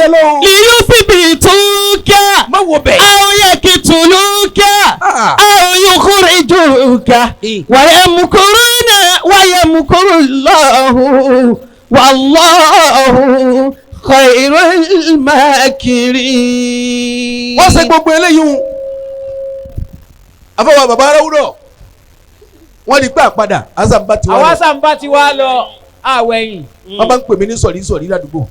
tiẹ̀ lọ. yóò fi bì túkà. má wo bẹ́ẹ̀. àwọn yẹ kí tùlùkà. àwọn yóò kúrò ìjùkà. wàyẹ̀ mukuru náà wàyẹ̀ mukuru lọ́hùn wàlọ́hùn khairul makirin. wọ́n ṣe gbogbo eléyìí afọwọ́ bàbá aráwúrọ̀ wọ́n di pé àpadà azamba ti wá lọ. àwọn azamba ti wá lọ àwẹ̀yìn. wọ́n bá ń pè mí ní sọ̀rí ládùúgbò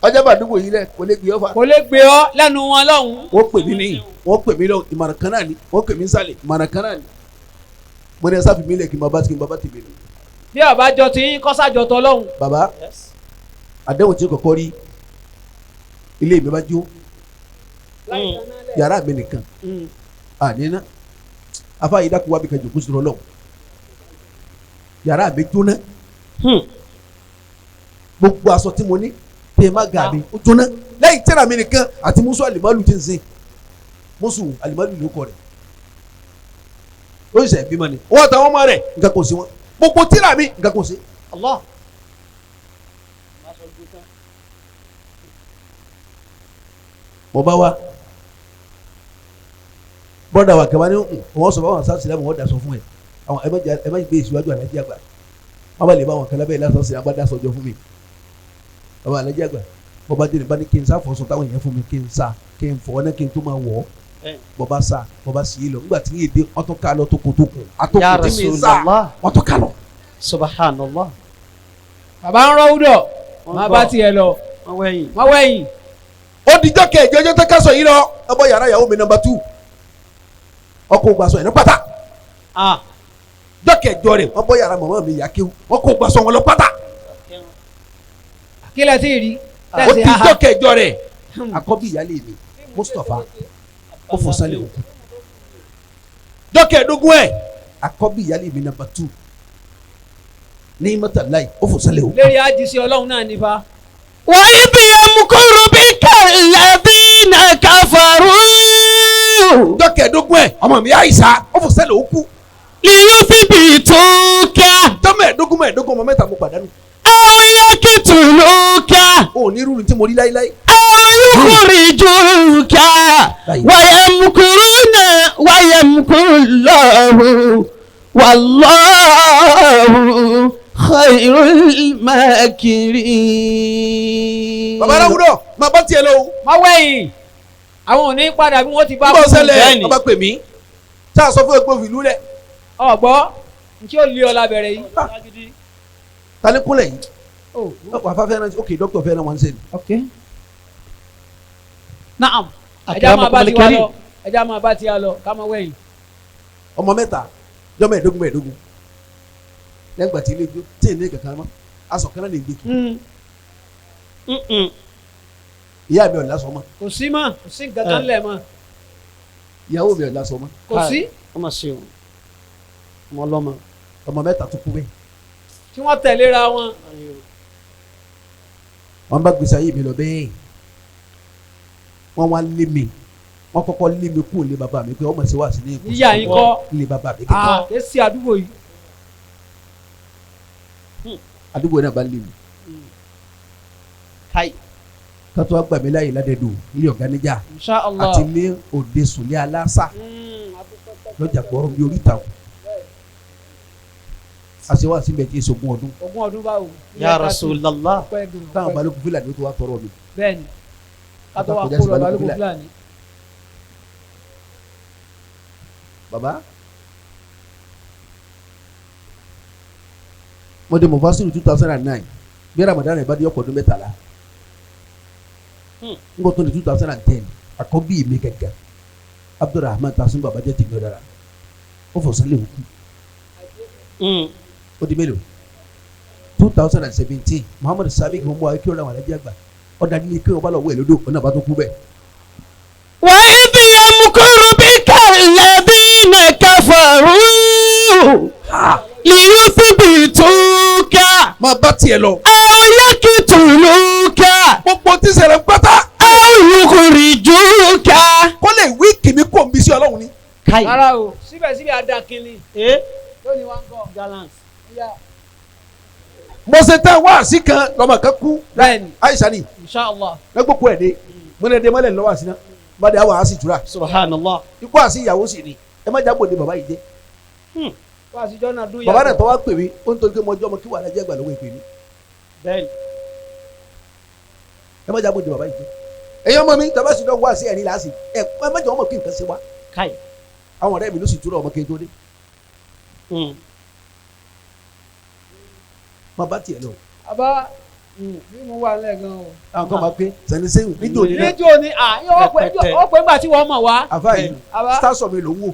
ọjọ́ bàdúgbò yìí rẹ̀ kò lè gbé ọ fa. kò lè gbé ọ lẹ́nu wọn lọ́hùn. wọ́n pè mí ní wọ́n pè mí lọ ìmọ̀ràn kan náà ni wọ́n pè mí sálẹ̀ ìmọ̀ràn kan náà ni mo ní ẹ sáfì mí lẹ̀ kí n bàbá tèmi ni. bí àbájọ ti ń kọ́sàjọ tọ́ lọ́hùn. bàbá àdéhùn tí kọ́kọ́ rí ilé mi bá jó yàrá mi nìkan àníná afa yìí dákú wá bí kẹjọ kó sọ̀rọ̀ lọ yàrá mi jóná gbogbo aṣọ tí mo ní tẹ má ga mi ó jóná lẹ́yìn tẹ́ra mi nìkan àti musu alimalu ti ń sìn musu alimalu ló kọ rẹ̀ ó ṣe bímọ ni wọ́n àtàwọn ọmọ rẹ̀ nǹkan kò sí wọn gbogbo tẹ́ra mi nǹkan kò sí. Allah. mo bá wa bọ́dà wa kẹwàá ní wọ́n sọ fún àwọn sáà sílẹ̀ wọ́n dà sọ fún ẹ̀ àwọn ẹ má gbé ìṣíwájú àlàjì àgbà wọ́n bá lè bá àwọn kẹlẹ́ bẹ́ẹ̀ lásán sílẹ̀ agbádá sọjọ́ fún mi àwọn àlàjì àgbà bọ́ bá dé ní bá ní kí n sá fọ́sọ táwọn èèyàn fún mi kí n sá kí n fọ́ ọ́ náà kí n tó máa wọ̀ ọ́ bọ́ bá sá bọ́ bá sì í lọ nígbà tí yéé dé wọ́n tún ká lọ tó kù àtòkù tí mi sá wọ́n tún ká lọ. subhanallah. bàbá ń rọ́wúdọ̀ má bá tiẹ̀ lọ má wẹ̀yìn. ó dijọ́ kẹjọ ọjọ́ tẹ́ ká sọ yìí lọ ẹ bọ́ yàrá ìyàwó mi nọ́mbà 2 ọkọ̀ ògbàsọ yẹn ní pátá jọ́kẹ̀jọ rẹ̀ wọ́n bọ́ yàrá mọ̀mọ́ mi yà kéwù ọkọ̀ ògbàsọ wọn lọ pátá. kí lẹ ti rí. ó ti jọ́kẹ̀jọ rẹ̀ àkọ́bí ìyálé mi Mustapha ó fò sálẹ̀ òkú jọ́kẹ̀ẹ́dógún ẹ̀ àkọ́bí ìyálé mi nọ́mbà 2 ní mọ́tàláì ó fò sálẹ̀ òkú. lérí àjíṣe ọlọ́run náà nípa. wa idh yamkuru bika alladhina kafaru. jọ́kẹ̀ẹ́dógún ẹ̀ ọmọ mi Àìsà ó fò sálẹ̀ òkú. liyuthbituka. mẹ́ẹ̀ẹ́dógún ọmọ mẹ́ta mo pàdánù. aw yaqtuluka. ó ní irú tí mo rí láíláí. aw yukhrijuka. wa yamkuruna wa yamkuru Allahu wallahu khairul makirin. bàbá aláwùdọ̀ máa bá tiẹ̀ lọ o. má wẹ̀yìn àwọn ò ní padà bí wọ́n ti bá kú. bó ṣẹlẹ̀ ọba pè mí tá a sọ fún epo ìlú rẹ̀. ọ̀gbọ́ tí ó lé ọ lábẹ́rẹ́ yìí. ta ni kúnlẹ̀ yìí. wà á fà fẹ́ràn ok dókítà fẹ́ràn wọn ṣe ni. ok naam. ẹja máa bá tiwa lọ ẹja máa bá tiwa lọ ká máa wẹ̀yìn. ọmọ mẹ́ta jọ mẹ́ẹ̀ẹ́dógún lẹ́gbàá tí ilé tí èlé kankan mọ́ aṣọ kan náà lè gbé kí. ìyá mi ò lásọ mọ́. kò sí mọ́ kò sí nǹkan kan lẹ̀ mọ́. ìyàwó mi ò lásọ mọ́. kò sí. ọmọ ṣe o ọmọ ọlọ́mọ. ọmọ mẹ́ta tó kú bẹ́ẹ̀. tí wọ́n tẹ̀léra wọn. wọ́n bá gbèsè ayé mi lọ bẹ́ẹ̀ wọ́n wá lé mi wọ́n kọ́kọ́ lé mi kú lé bàbá mi pé ọmọ ṣe wá sí ní ìkó. yíyá yín kọ́ lé bàbá mi kékeré. kì í ṣe àdúgbò yìí. àdúgbò náà bá lé mi. kátó wá gbà mí láyè ládẹ́dọ̀ ilé ọ̀gá níjà àti ní òde sùnlé aláṣà lọ́jà gbọ́rọ̀ bí oríta o. àṣewá síbẹ̀ tí èso ogún ọdún. ogún ọdún báwo. ya Rasulallah. táwọn balógun fúlàní tó wá tọrọ mi. bẹ́ẹ̀ni kátó wá kó lọ balógun fúlàní. baba mo di mufasiru 2009 bí Ramadan ìbá di ọkọ̀ ọdún mẹ́tàlá n kò tó di 2010 àkọ́bí mi gẹ́gẹ́ Abdulrahman Tasun baba jẹ́ tìǹbù dára ó fò sílẹ̀ òkú ó di mélòó 2017 Muhammadu Sabiq mo mú wa kí ó ra àwọn alájẹ àgbà ọ̀dà nílé kí wọ́n bá lọ wẹ̀ lódò ọ̀nà bá tó kú bẹ́ẹ̀. wa idh yamkuru bika alladhina kafaru liyuthbituka. máa bá tiẹ̀ lọ. aw yaqtuluka. gbogbo tí ṣẹlẹ̀ pátá. aw yukhrijuka. kó lè wí kìmí kó n bí sí ọlọ́run ni. rárá o síbẹ̀síbẹ̀ adakinni. lónìí wá ń kọ́. gallant. mo ṣe tán wá sí kan lọ́mọ kan kú bẹ́ẹ̀ni Aisha ni inshallah lẹ́gbọ́ kú ẹ̀ dé mo ní ẹdẹ mọ́lẹ̀ lọ́wọ́ àsìná bá dé àwọn àásì tura subhanallah. ikú àsì ìyàwó sì ni ẹ má jábọ̀ de bàbá yìí jẹ́ wá àtijọ́ náà dún bàbá náà tó wá pè mí ó ń torí pé mo jọ́ ọmọ kí wà lájẹ́ ìgbà lówó ìpè mí bẹ́ẹ̀ni ẹ má jábọ̀ de bàbá yìí jẹ́ ẹ̀yin ọmọ mi tàbá sì lọ wá sí ẹ̀rí láàsì ẹ má jẹ́ ọmọ kí nǹkan ṣe wá káì. àwọn ọ̀rẹ́ mi ló sì túrọ̀ ọmọ kí n tó dé má bá tiẹ̀ lọ àbá bí mo wà lẹ́ẹ̀gan o. àwọn kan máa pé sani sẹ́yìn níjó ni náà níjó ni ọ̀pẹ̀ ńgbà tí wọ́n mọ̀ wá. àfáà yìí Àbá. star sọ mi ló ń wò